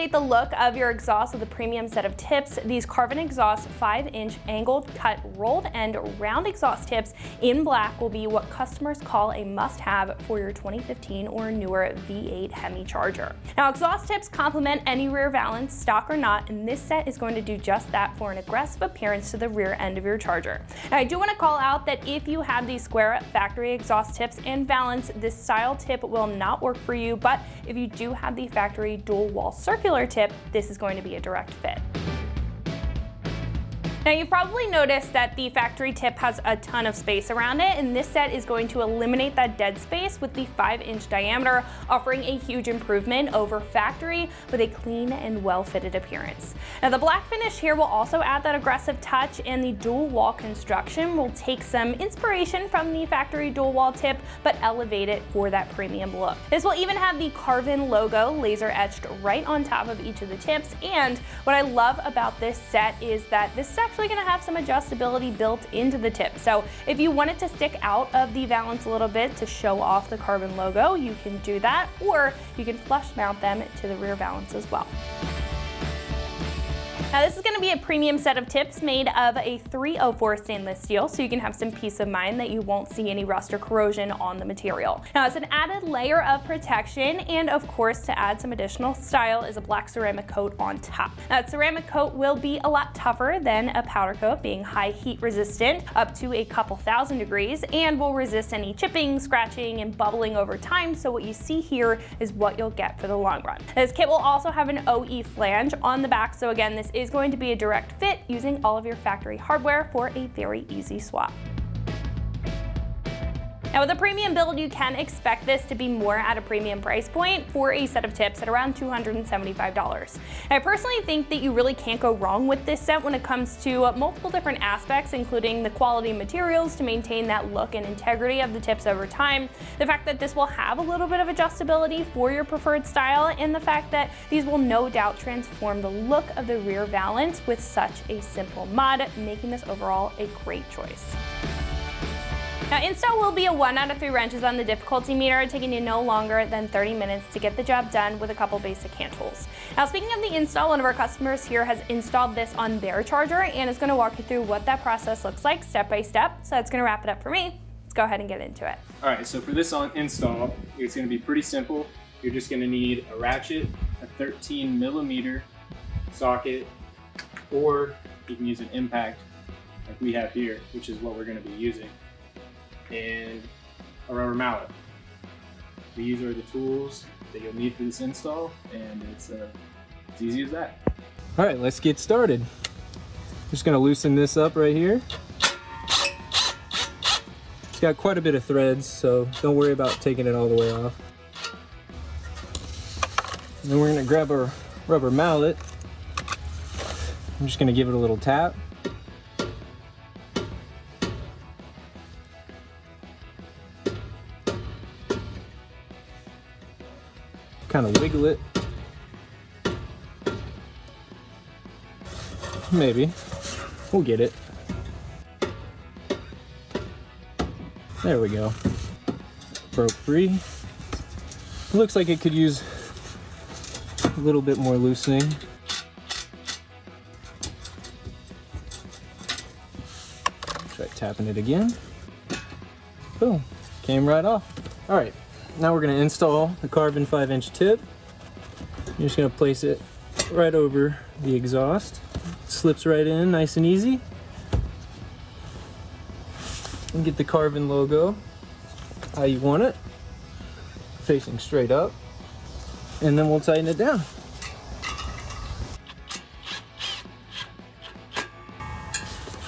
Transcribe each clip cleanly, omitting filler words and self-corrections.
elevate the look of your exhaust with a premium set of tips, these Carvin Exhaust 5-inch angled cut rolled and round exhaust tips in black will be what customers call a must-have for your 2015 or newer V8 Hemi Charger. Now, exhaust tips complement any rear valance, stock or not, and this set is going to do just that for an aggressive appearance to the rear end of your Charger. Now, I do want to call out that if you have these square factory exhaust tips and valance, this style tip will not work for you, but if you do have the factory dual wall circular tip, this is going to be a direct fit. Now, you've probably noticed that the factory tip has a ton of space around it, and this set is going to eliminate that dead space with the 5-inch diameter, offering a huge improvement over factory with a clean and well-fitted appearance. Now, the black finish here will also add that aggressive touch, and the dual wall construction will take some inspiration from the factory dual wall tip, but elevate it for that premium look. This will even have the Carvin logo laser etched right on top of each of the tips, and what I love about this set is that this is actually going to have some adjustability built into the tip. So if you want it to stick out of the valance a little bit to show off the Carvin logo, you can do that, or you can flush mount them to the rear valance as well. Now, this is going to be a premium set of tips made of a 304 stainless steel, so you can have some peace of mind that you won't see any rust or corrosion on the material. Now, it's an added layer of protection, and of course, to add some additional style is a black ceramic coat on top. Now, that ceramic coat will be a lot tougher than a powder coat, being high heat resistant up to a couple thousand degrees, and will resist any chipping, scratching, and bubbling over time, so what you see here is what you'll get for the long run. This kit will also have an OE flange on the back, so again, this is going to be a direct fit using all of your factory hardware for a very easy swap. Now, with a premium build, you can expect this to be more at a premium price point for a set of tips at around $275. I personally think that you really can't go wrong with this set when it comes to multiple different aspects, including the quality materials to maintain that look and integrity of the tips over time, the fact that this will have a little bit of adjustability for your preferred style, and the fact that these will no doubt transform the look of the rear valance with such a simple mod, making this overall a great choice. Now, install will be a 1 out of 3 wrenches on the difficulty meter, taking you no longer than 30 minutes to get the job done with a couple basic hand tools. Now, speaking of the install, one of our customers here has installed this on their Charger and is going to walk you through what that process looks like step by step. So that's going to wrap it up for me. Let's go ahead and get into it. All right, so for this install, it's going to be pretty simple. You're just going to need a ratchet, a 13mm socket, or you can use an impact like we have here, which is what we're going to be using, and a rubber mallet. These are the tools that you'll need for this install, and it's as easy as that. All right, let's get started. Just gonna loosen this up right here. It's got quite a bit of threads, so don't worry about taking it all the way off. And then we're gonna grab our rubber mallet. I'm just gonna give it a little tap. Kind of wiggle it. Maybe. We'll get it. There we go. Broke free. It looks like it could use a little bit more loosening. Try tapping it again. Boom. Came right off. All right. Now we're going to install the Carvin 5-inch tip. You're just going to place it right over the exhaust. It slips right in nice and easy. And get the Carvin logo how you want it, facing straight up. And then we'll tighten it down.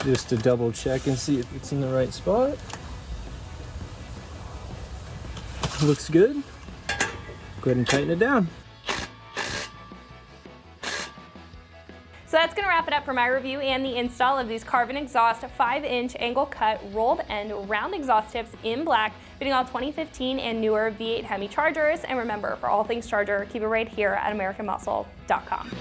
Just to double check and see if it's in the right spot. Looks good. Go ahead and tighten it down. So that's going to wrap it up for my review and the install of these Carvin Exhaust 5-inch angle cut rolled and round exhaust tips in black, fitting all 2015 and newer V8 Hemi Chargers. And remember, for all things Charger, keep it right here at AmericanMuscle.com.